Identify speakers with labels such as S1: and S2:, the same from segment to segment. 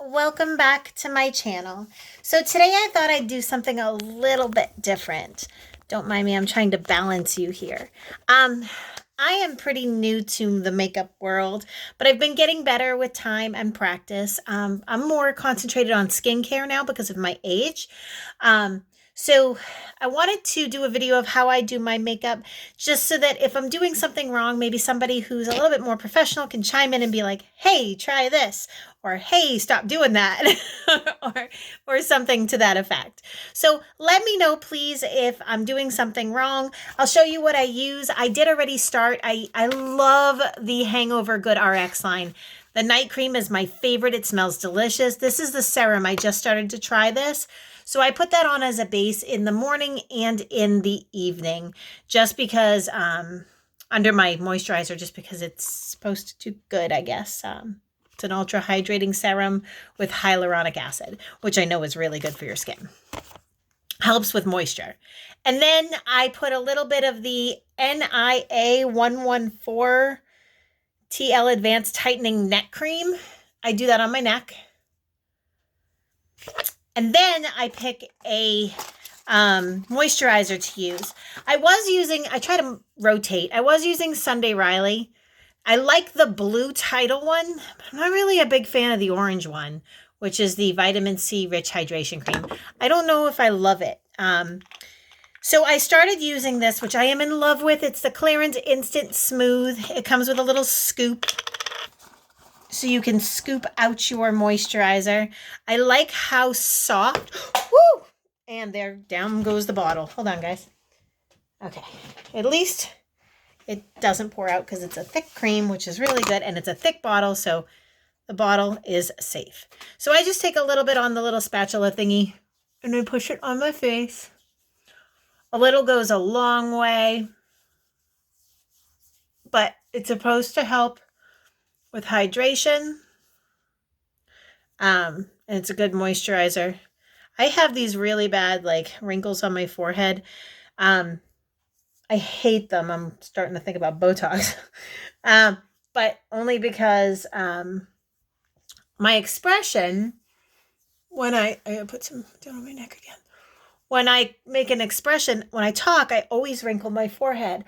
S1: welcome back to my channel. So today I thought I'd do something a little bit different. Don't mind me, I'm trying to balance you here. I am pretty new to the makeup world, but I've been getting better with time and practice. I'm more concentrated on skincare now because of my age. So I wanted to do a video of how I do my makeup, just so that if I'm doing something wrong, maybe somebody who's a little bit more professional can chime in and be like, hey, try this, or hey, stop doing that, or something to that effect. So let me know, please, if I'm doing something wrong. I'll show you what I use. I did already start. I love the Hangover Good RX line. The night cream is my favorite. It smells delicious. This is the serum. I just started to try this. So I put that on as a base in the morning and in the evening, just because under my moisturizer, just because it's supposed to do good, I guess. It's an ultra hydrating serum with hyaluronic acid, which I know is really good for your skin. Helps with moisture. And then I put a little bit of the NIA 114 TL Advanced Tightening Neck Cream. I do that on my neck. And then I pick a moisturizer to use. I try to rotate. I was using Sunday Riley. I like the blue Tidal one, but I'm not really a big fan of the orange one, which is the Vitamin C Rich Hydration Cream. I don't know if I love it. So I started using this, which I am in love with. It's the Clarins Instant Smooth. It comes with a little scoop, so you can scoop out your moisturizer. I like how soft, woo! And there, down goes the bottle. Hold on, guys. Okay, at least it doesn't pour out because it's a thick cream, which is really good, and it's a thick bottle, so the bottle is safe. So I just take a little bit on the little spatula thingy, and I push it on my face. A little goes a long way, but it's supposed to help with hydration. And it's a good moisturizer. I have these really bad wrinkles on my forehead. I hate them. I'm starting to think about Botox. But only because my expression, when I put some down on my neck again. When I make an expression, when I talk, I always wrinkle my forehead.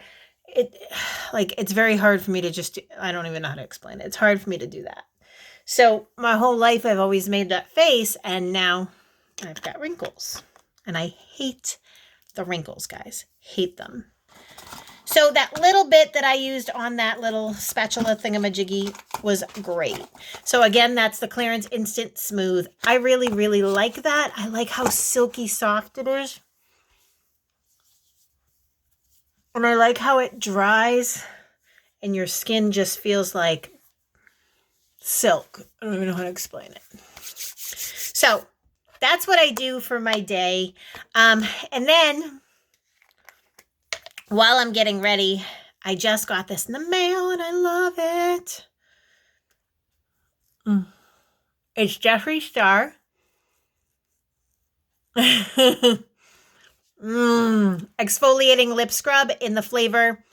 S1: It's very hard for me to just I don't even know how to explain it. It's hard for me to do that. So my whole life I've always made that face, and now I've got wrinkles. And I hate the wrinkles, guys. Hate them. So that little bit that I used on that little spatula thingamajiggy was great. So again, that's the Clarins Instant Smooth. I really, really like that. I like how silky soft it is. And I like how it dries and your skin just feels like silk. I don't even know how to explain it. So that's what I do for my day. And then while I'm getting ready, I just got this in the mail and I love it. It's Jeffree Star. Exfoliating lip scrub in the flavor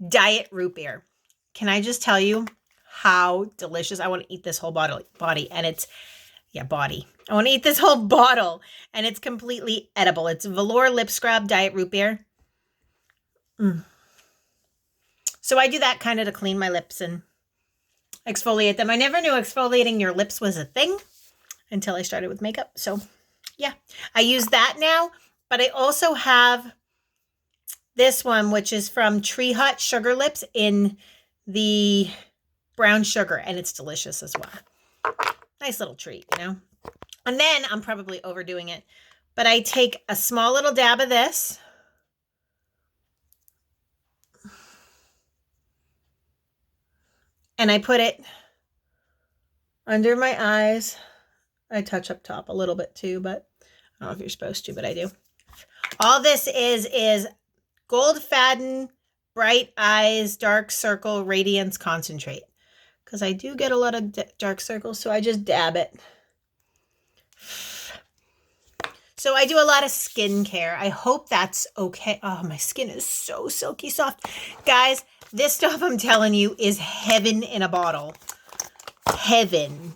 S1: Diet Root Beer. Can I just tell you how delicious? I want to eat this whole body, and it's, body. I want to eat this whole bottle, and it's completely edible. It's Velour Lip Scrub Diet Root Beer. So I do that kind of to clean my lips and exfoliate them. I never knew exfoliating your lips was a thing until I started with makeup. So yeah, I use that now, but I also have this one, which is from Tree Hut Sugar Lips in the brown sugar, and it's delicious as well. Nice little treat, you know? And then I'm probably overdoing it, but I take a small little dab of this. And I put it under my eyes. I touch up top a little bit too, but I don't know if you're supposed to, but I do. All this is Goldfaden Bright Eyes Dark Circle Radiance Concentrate. Because I do get a lot of dark circles, so I just dab it. So I do a lot of skincare. I hope that's okay. Oh, my skin is so silky soft. Guys, this stuff I'm telling you is heaven in a bottle. Heaven.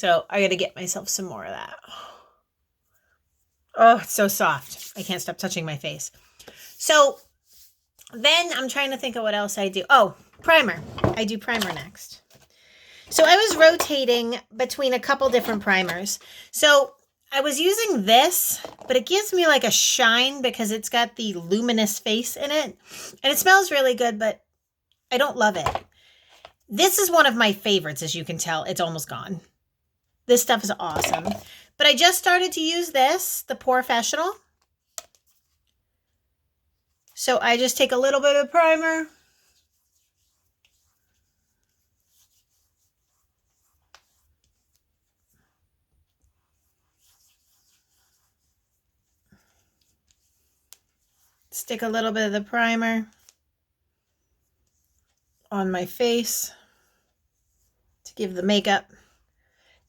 S1: So I got to get myself some more of that. Oh, it's so soft. I can't stop touching my face. So then I'm trying to think of what else I do. Oh, primer. I do primer next. So I was rotating between a couple different primers. So I was using this, but it gives me like a shine because it's got the luminous face in it. And it smells really good, but I don't love it. This is one of my favorites, as you can tell. It's almost gone. This stuff is awesome. But I just started to use this, the POREfessional. So I just take a little bit of primer. Stick a little bit of the primer on my face to give the makeup.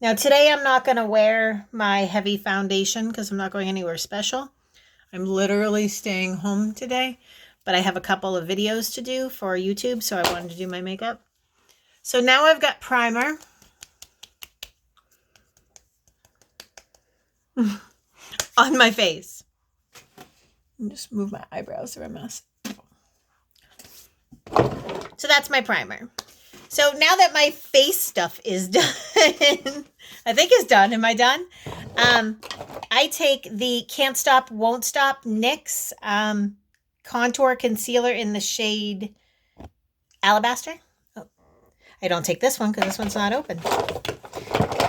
S1: Now today I'm not going to wear my heavy foundation because I'm not going anywhere special. I'm literally staying home today, but I have a couple of videos to do for YouTube, so I wanted to do my makeup. So now I've got primer on my face. Just move my eyebrows, they're a mess. So that's my primer. So now that my face stuff is done, I think it's done. Am I done? I take the Can't Stop, Won't Stop NYX contour concealer in the shade Alabaster. Oh, I don't take this one because this one's not open.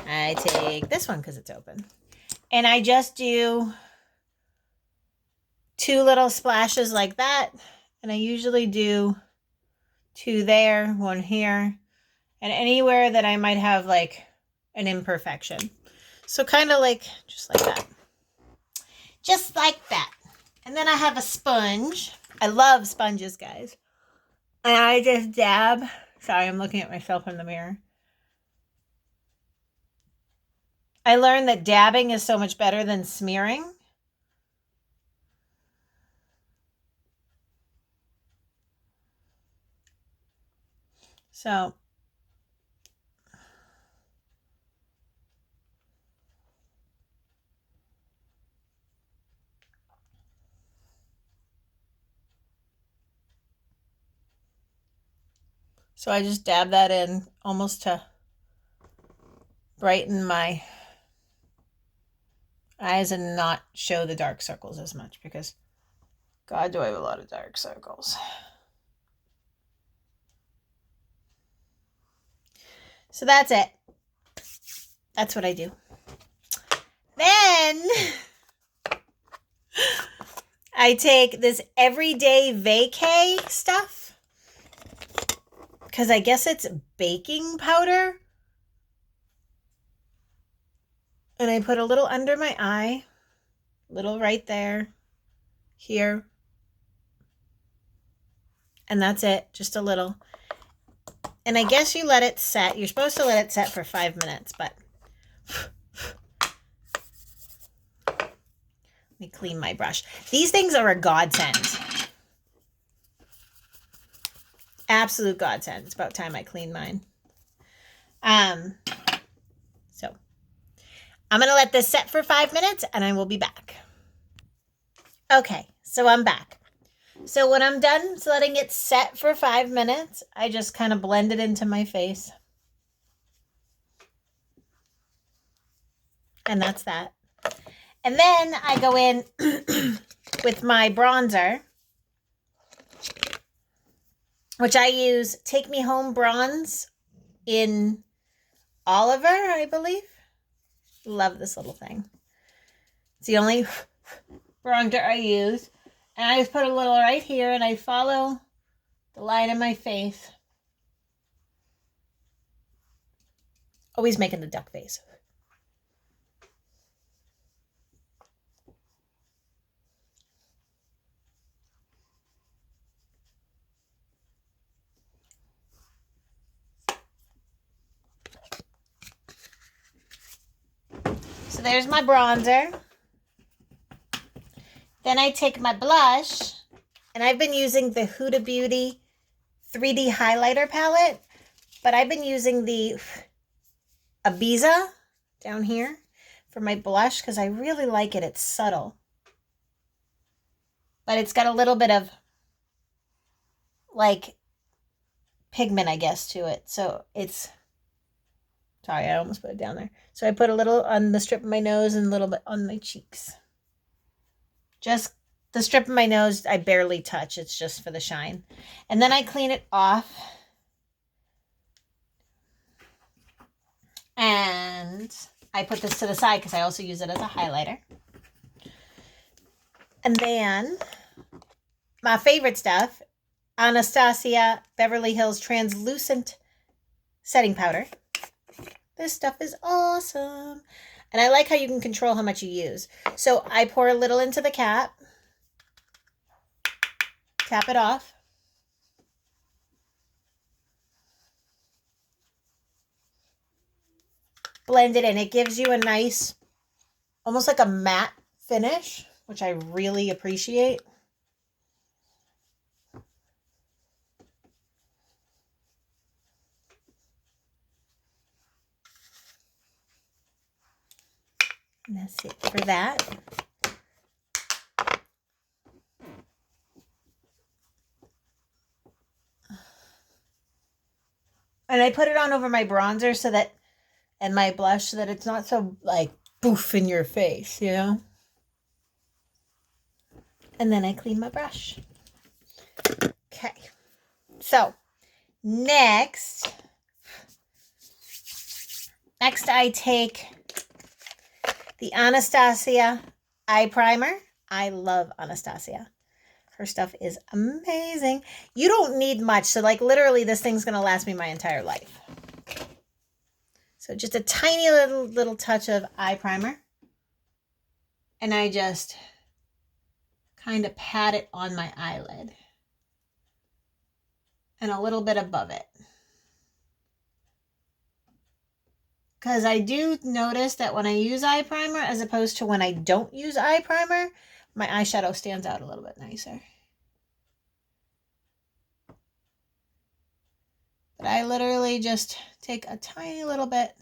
S1: I take this one because it's open. And I just do 2 little splashes like that. And I usually do 2 there, 1 here, and anywhere that I might have like an imperfection. So kind of like, just like that. Just like that. And then I have a sponge. I love sponges, guys. And I just dab. Sorry, I'm looking at myself in the mirror. I learned that dabbing is so much better than smearing. So I just dab that in almost to brighten my eyes and not show the dark circles as much because God, do I have a lot of dark circles. So that's it. That's what I do. Then I take this Everyday Vacay stuff because I guess it's baking powder. And I put a little under my eye, little right there, here. And that's it, just a little. And I guess you let it set. You're supposed to let it set for 5 minutes, but let me clean my brush. These things are a godsend. Absolute godsend. It's about time I clean mine. So I'm going to let this set for 5 minutes and I will be back. Okay, so I'm back. So when I'm done letting it set for 5 minutes, I just kind of blend it into my face. And that's that. And then I go in with my bronzer, which I use Take Me Home Bronze in Oliver, I believe. Love this little thing. It's the only bronzer I use. And I just put a little right here and I follow the line in my face. Always making the duck face. So there's my bronzer. Then I take my blush, and I've been using the Huda Beauty 3D highlighter palette, but I've been using the Ibiza down here for my blush because I really like it. It's subtle. But it's got a little bit of like pigment, I guess, to it. So it's, sorry, I almost put it down there. So I put a little on the strip of my nose and a little bit on my cheeks. Just the strip of my nose, I barely touch. It's just for the shine. And then I clean it off. And I put this to the side because I also use it as a highlighter. And then my favorite stuff, Anastasia Beverly Hills Translucent Setting Powder. This stuff is awesome. And I like how you can control how much you use. So I pour a little into the cap. Tap it off. Blend it in. It gives you a nice, almost like a matte finish, which I really appreciate. And that's it for that. And I put it on over my bronzer so that, and my blush, so that it's not so like boof in your face, you know? And then I clean my brush. Okay. So next I take the Anastasia eye primer. I love Anastasia. Her stuff is amazing. You don't need much. So like literally this thing's going to last me my entire life. So just a tiny little touch of eye primer. And I just kind of pat it on my eyelid. And a little bit above it. Because I do notice that when I use eye primer, as opposed to when I don't use eye primer, my eyeshadow stands out a little bit nicer. But I literally just take a tiny little bit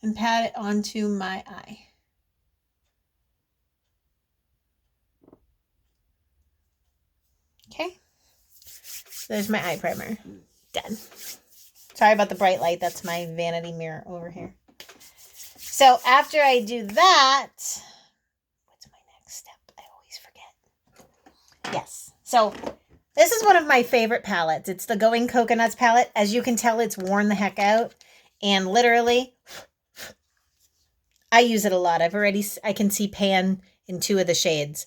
S1: and pat it onto my eye. Okay. So there's my eye primer. Done. Sorry about the bright light. That's my vanity mirror over here. So after I do that, what's my next step? I always forget. Yes. So this is one of my favorite palettes. It's the Going Coconuts palette. As you can tell, it's worn the heck out. And literally, I use it a lot. I can see pan in 2 of the shades.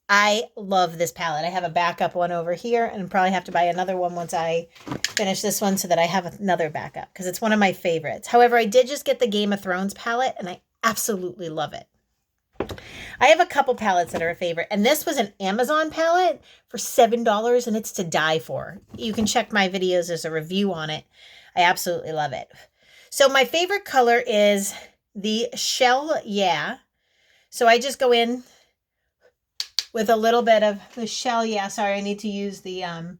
S1: I love this palette. I have a backup one over here and probably have to buy another one once I finish this one so that I have another backup because it's one of my favorites. However, I did just get the Game of Thrones palette and I absolutely love it. I have a couple palettes that are a favorite, and this was an Amazon palette for $7 and it's to die for. You can check my videos. There's a review on it. I absolutely love it. So my favorite color is the Shell Yeah. So I just go in with a little bit of the Shell Yeah. Sorry, I need to use the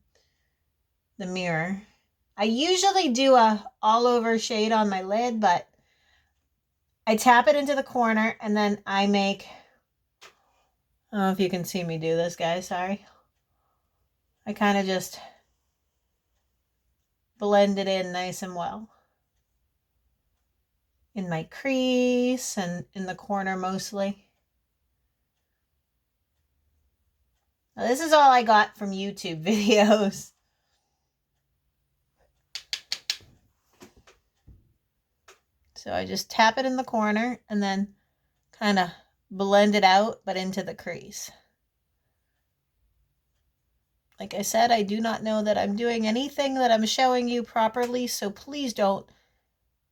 S1: mirror. I usually do a all over shade on my lid, but I tap it into the corner and then I make, I don't know if you can see me do this, guys. Sorry. I kind of just blend it in nice and well. In my crease and in the corner mostly. Now, this is all I got from YouTube videos. So I just tap it in the corner and then kind of blend it out, but into the crease. Like I said, I do not know that I'm doing anything that I'm showing you properly, so please don't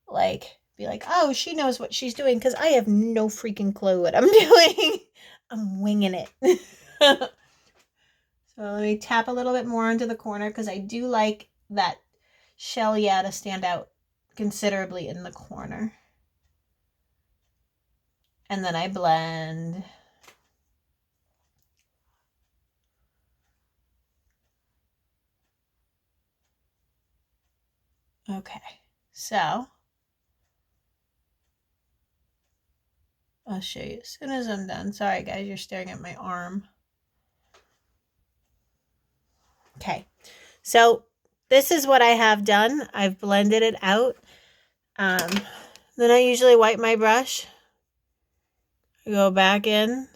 S1: be like, oh, she knows what she's doing, because I have no freaking clue what I'm doing. I'm winging it. So let me tap a little bit more into the corner because I do like that Shell Yeah to stand out considerably in the corner. And then I blend. Okay, so I'll show you as soon as I'm done. Sorry guys, you're staring at my arm. Okay, so this is what I have done. I've blended it out. Then I usually wipe my brush. I go back in.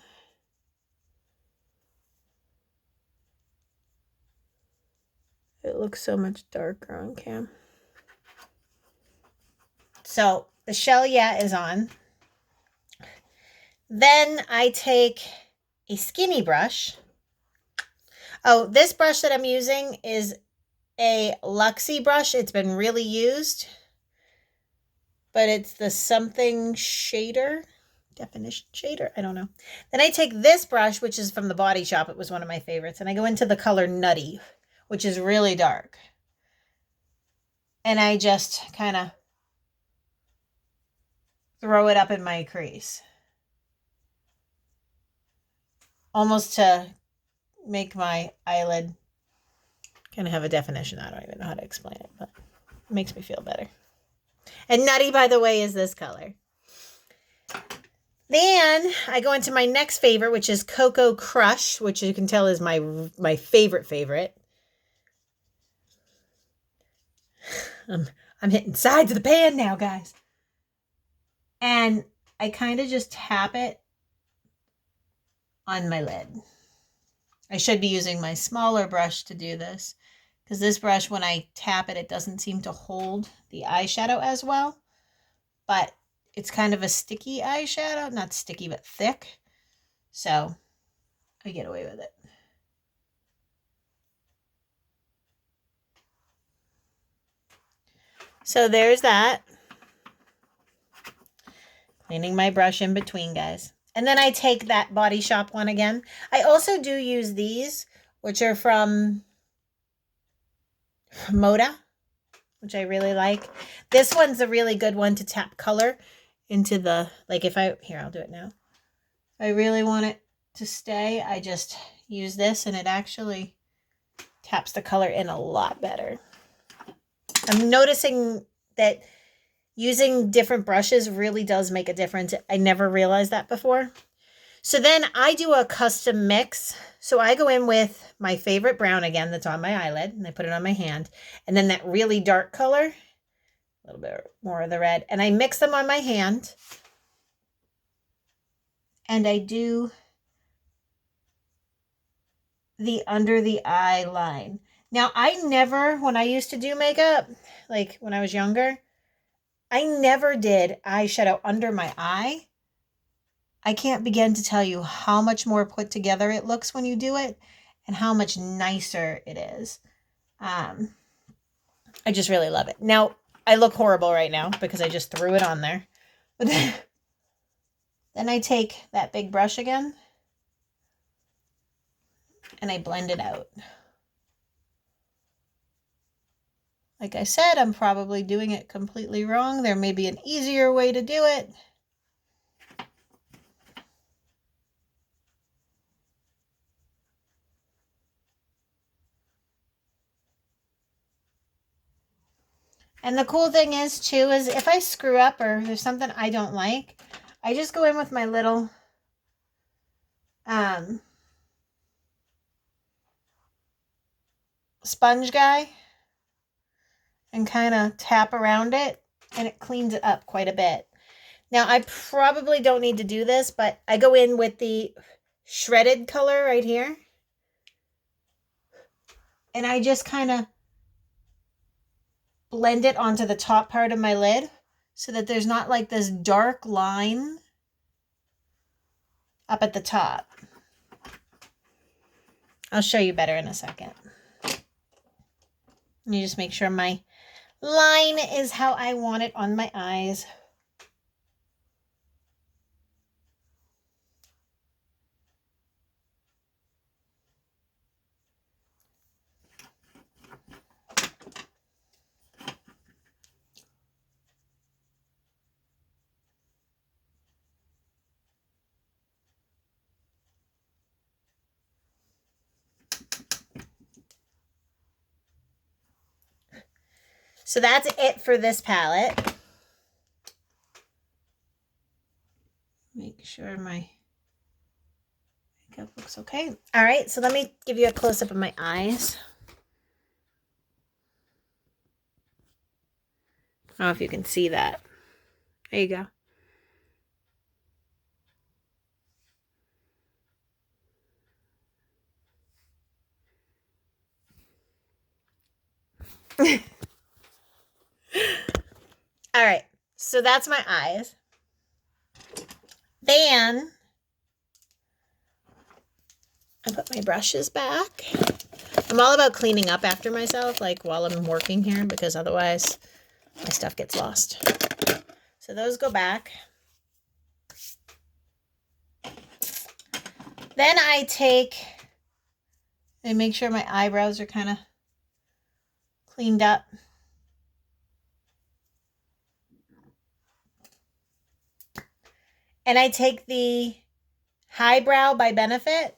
S1: It looks so much darker on cam. So the shell yet is on. Then I take a skinny brush. Oh, this brush that I'm using is a Luxie brush. It's been really used, but it's the something shader, definition shader, I don't know. Then I take this brush, which is from the Body Shop. It was one of my favorites, and I go into the color Nutty, which is really dark. And I just kind of throw it up in my crease, almost to make my eyelid kind of have a definition. I don't even know how to explain it, but it makes me feel better. And Nutty, by the way, is this color. Then I go into my next favorite, which is Cocoa Crush, which you can tell is my favorite. I'm hitting sides of the pan now, guys. And I kind of just tap it on my lid. I should be using my smaller brush to do this, because this brush, when I tap it, it doesn't seem to hold the eyeshadow as well. But it's kind of a sticky eyeshadow. Not sticky, but thick. So I get away with it. So there's that. Cleaning my brush in between, guys. And then I take that Body Shop one again. I also do use these, which are from Moda, which I really like. This one's a really good one to tap color into the, like if I, here, I'll do it now. If I really want it to stay, I just use this and it actually taps the color in a lot better. I'm noticing that using different brushes really does make a difference. I never realized that before. So then I do a custom mix. So I go in with my favorite brown again that's on my eyelid, and I put it on my hand. And then that really dark color, a little bit more of the red, and I mix them on my hand. And I do the under the eye line. Now, I never, when I used to do makeup, like when I was younger, I never did eyeshadow under my eye. I can't begin to tell you how much more put together it looks when you do it and how much nicer it is. I just really love it. Now, I look horrible right now because I just threw it on there. But then I take that big brush again and I blend it out. Like I said, I'm probably doing it completely wrong. There may be an easier way to do it. And the cool thing is, too, is if I screw up or there's something I don't like, I just go in with my little sponge guy and kind of tap around it, and it cleans it up quite a bit. Now, I probably don't need to do this, but I go in with the shredded color right here. And I just kind of blend it onto the top part of my lid so that there's not like this dark line up at the top. I'll show you better in a second. You just make sure my line is how I want it on my eyes. So that's it for this palette. Make sure my makeup looks okay. All right, so let me give you a close-up of my eyes. I don't know if you can see that. There you go. All right, so that's my eyes. Then I put my brushes back. I'm all about cleaning up after myself, like while I'm working here, because otherwise my stuff gets lost. So those go back. Then I take and make sure my eyebrows are kind of cleaned up. And I take the Highbrow by Benefit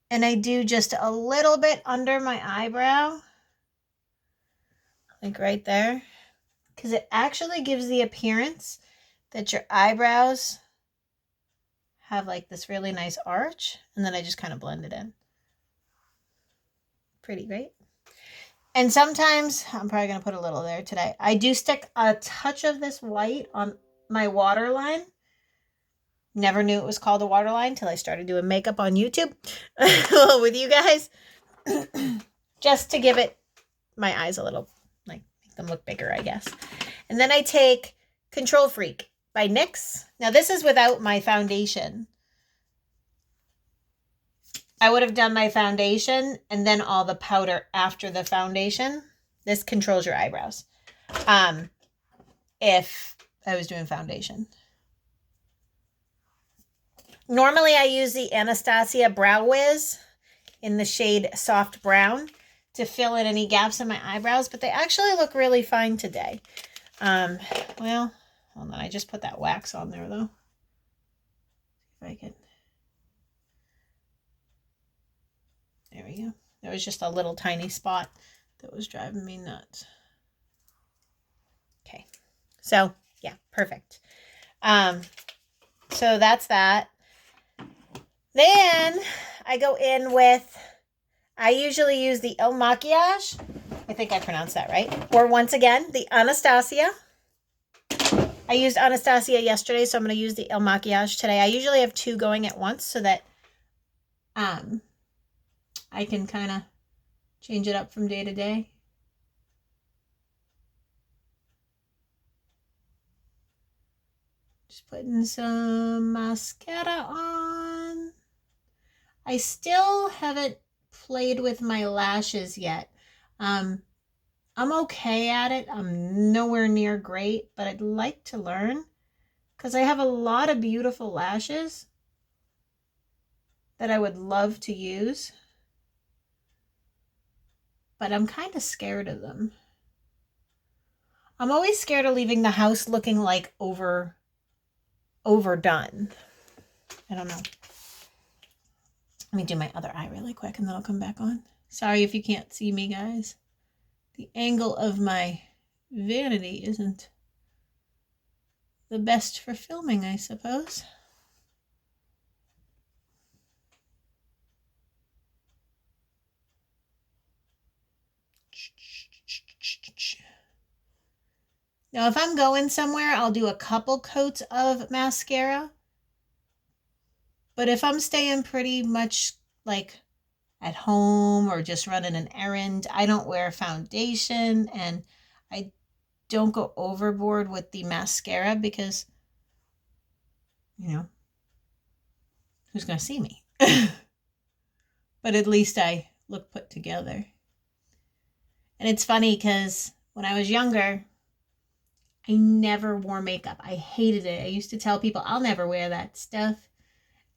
S1: and I do just a little bit under my eyebrow, like right there, because it actually gives the appearance that your eyebrows have like this really nice arch, and then I just kind of blend it in. Pretty great. And sometimes, I'm probably going to put a little there today, I do stick a touch of this white on my waterline. Never knew it was called a waterline until I started doing makeup on YouTube with you guys. Just to give it my eyes a little, like, make them look bigger, I guess. And then I take Control Freak by NYX. Now this is without my foundation. I would have done my foundation and then all the powder after the foundation. This controls your eyebrows. If I was doing foundation. Normally I use the Anastasia Brow Wiz in the shade Soft Brown to fill in any gaps in my eyebrows, but they actually look really fine today. Well, hold on, I just put that wax on there though. See if I can. There we go. There was just a little tiny spot that was driving me nuts. Okay, so yeah, perfect. So that's that. Then I go in with, I usually use the Il Makiage. I think I pronounced that right. Or once again, the Anastasia. I used Anastasia yesterday, so I'm going to use the Il Makiage today. I usually have two going at once so that I can kind of change it up from day to day. Just putting some mascara on. I still haven't played with my lashes yet. I'm okay at it. I'm nowhere near great, but I'd like to learn because I have a lot of beautiful lashes that I would love to use, but I'm kind of scared of them. I'm always scared of leaving the house looking like overdone. I don't know. Let me do my other eye really quick and then I'll come back on. Sorry if you can't see me, guys. The angle of my vanity isn't the best for filming, I suppose. Now, if I'm going somewhere, I'll do a couple coats of mascara. But if I'm staying pretty much like at home or just running an errand, I don't wear foundation and I don't go overboard with the mascara because, you know, who's going to see me? But at least I look put together. And it's funny because when I was younger, I never wore makeup. I hated it. I used to tell people I'll never wear that stuff.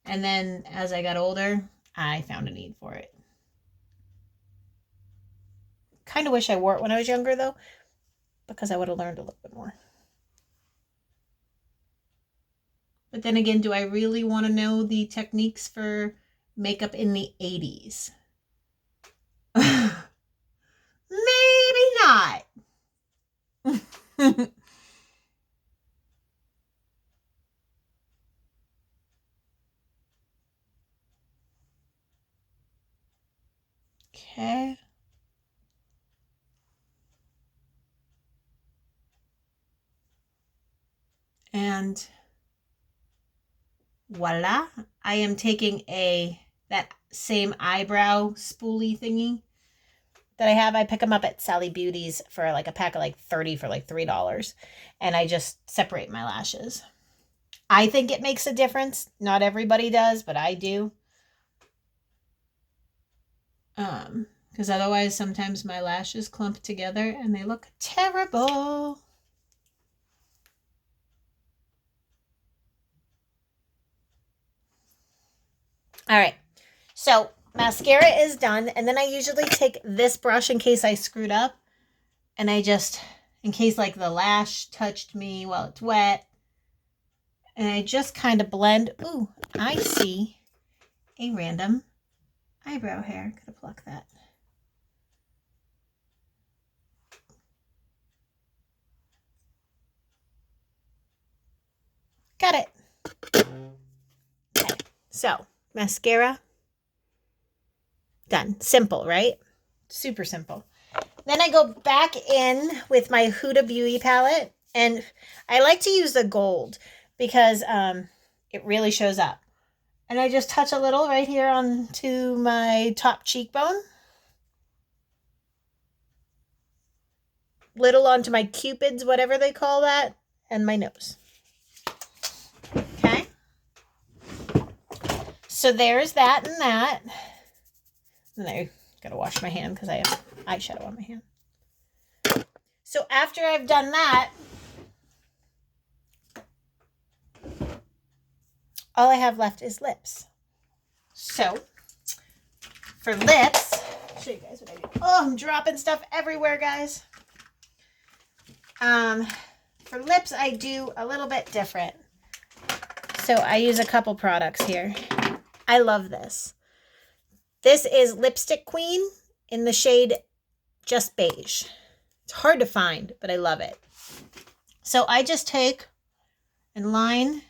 S1: And then as I got older, I found a need for it. Kind of wish I wore it when I was younger though, because I would have learned a little bit more. But then again, do I really want to know the techniques for makeup in the 80s? Maybe not. Okay. And voila. I am taking that same eyebrow spoolie thingy that I have. I pick them up at Sally Beauty's for like a pack of like 30 for like $3. And I just separate my lashes. I think it makes a difference. Not everybody does, but I do. Because otherwise sometimes my lashes clump together and they look terrible. All right. So mascara is done. And then I usually take this brush in case I screwed up. And I just, in case like the lash touched me while it's wet. And I just kind of blend. Ooh, I see a random eyebrow hair. Gotta pluck that. Got it. Okay. So, mascara. Done. Simple, right? Super simple. Then I go back in with my Huda Beauty palette. And I like to use the gold because it really shows up. And I just touch a little right here onto my top cheekbone. Little onto my cupids, whatever they call that, and my nose. Okay. So there's that and that. And I gotta wash my hand because I have eyeshadow on my hand. So after I've done that, all I have left is lips. So for lips, I'll show you guys what I do. Oh, I'm dropping stuff everywhere, guys. For lips, I do a little bit different. So I use a couple products here. I love this. This is Lipstick Queen in the shade Just Beige. It's hard to find, but I love it. So I just take and line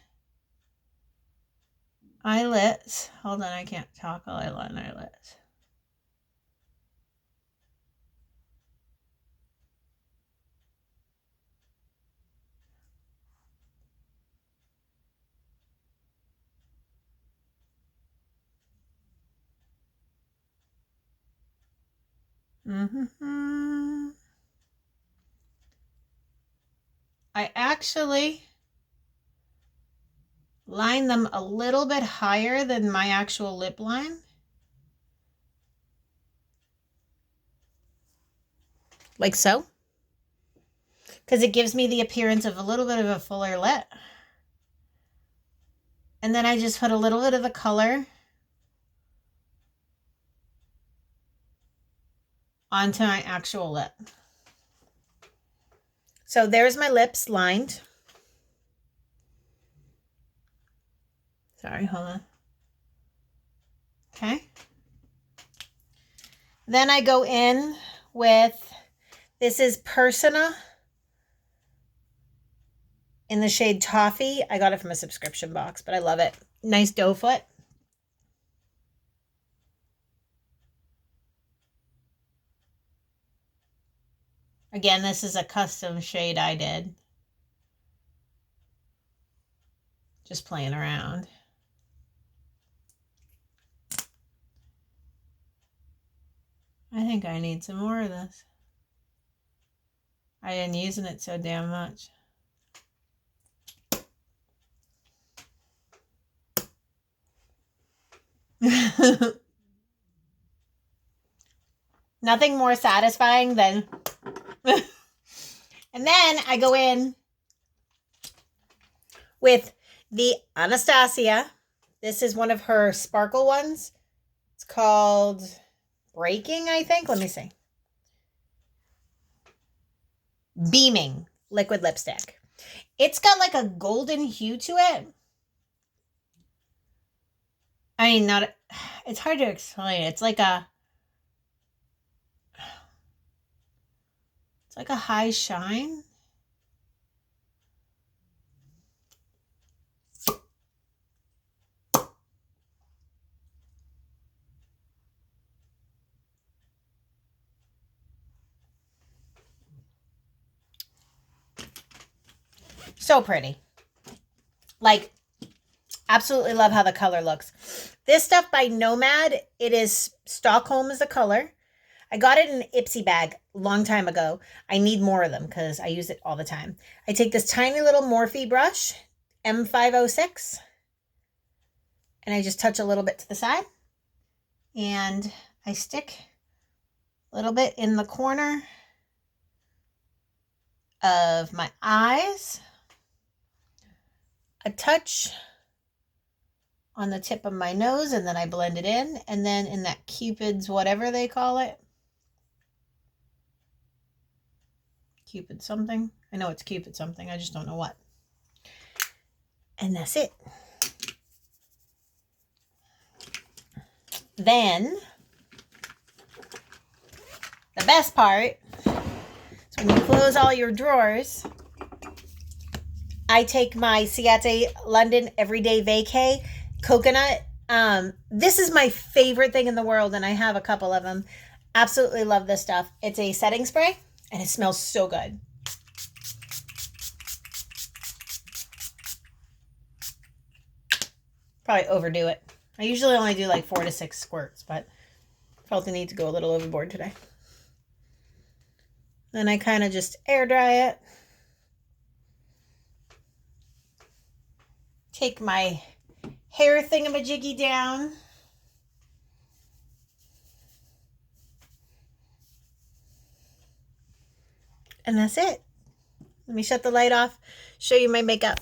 S1: eyelets. Hold on, I can't talk while I line eyelets. I actually line them a little bit higher than my actual lip line. Like so. Because it gives me the appearance of a little bit of a fuller lip. And then I just put a little bit of the color onto my actual lip. So there's my lips lined. Sorry, hold on. Okay. Then I go in with, this is Persona in the shade Toffee. I got it from a subscription box, but I love it. Nice doe foot. Again, this is a custom shade I did. Just playing around. I think I need some more of this. I didn't using it so damn much. Nothing more satisfying than and then I go in with the Anastasia. This is one of her sparkle ones. It's called Breaking, I think. Let me see. Beaming liquid lipstick. It's got like a golden hue to it. I mean, not, it's hard to explain. It's like a, It's like a high shine. So pretty. Like, absolutely love how the color looks. This stuff by Nomad, it is Stockholm is the color. I got it in an Ipsy bag a long time ago. I need more of them because I use it all the time. I take this tiny little Morphe brush, M506, and I just touch a little bit to the side. And I stick a little bit in the corner of my eyes, a touch on the tip of my nose, and then I blend it in, and then in that Cupid's whatever they call it. Cupid something. I know it's Cupid something. I just don't know what. And that's it. Then, the best part is when you close all your drawers, I take my Ciate London Everyday Vacay coconut. This is my favorite thing in the world, and I have a couple of them. Absolutely love this stuff. It's a setting spray, and it smells so good. Probably overdo it. I usually only do like 4 to 6 squirts, but felt the need to go a little overboard today. Then I kind of just air dry it. Take my hair thingamajiggy down. And that's it. Let me shut the light off, show you my makeup.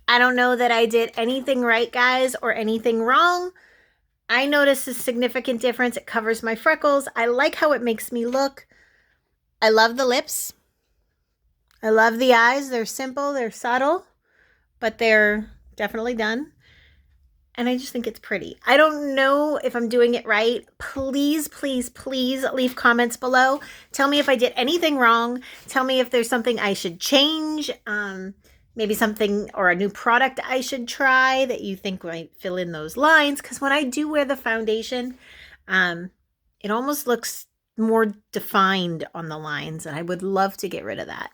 S1: I don't know that I did anything right, guys, or anything wrong. I noticed a significant difference. It covers my freckles. I like how it makes me look. I love the lips. I love the eyes. They're simple, they're subtle, but they're definitely done. And I just think it's pretty. I don't know if I'm doing it right. Please, please, please leave comments below. Tell me if I did anything wrong. Tell me if there's something I should change. Maybe something or a new product I should try that you think might fill in those lines. Because when I do wear the foundation, it almost looks more defined on the lines. And I would love to get rid of that.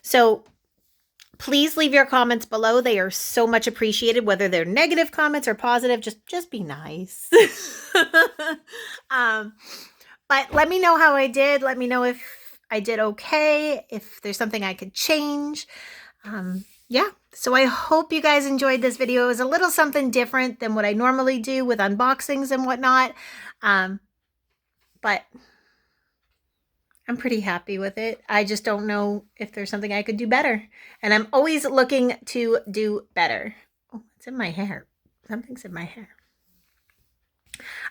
S1: So please leave your comments below. They are so much appreciated, whether they're negative comments or positive. Just be nice. But let me know how I did. Let me know if I did okay, if there's something I could change. Yeah, so I hope you guys enjoyed this video. It was a little something different than what I normally do with unboxings and whatnot. But I'm pretty happy with it. I just don't know if there's something I could do better. And I'm always looking to do better. Oh, it's in my hair. Something's in my hair.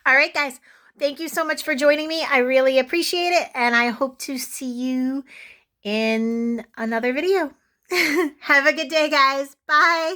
S1: All right, guys. Thank you so much for joining me. I really appreciate it. And I hope to see you in another video. Have a good day, guys. Bye.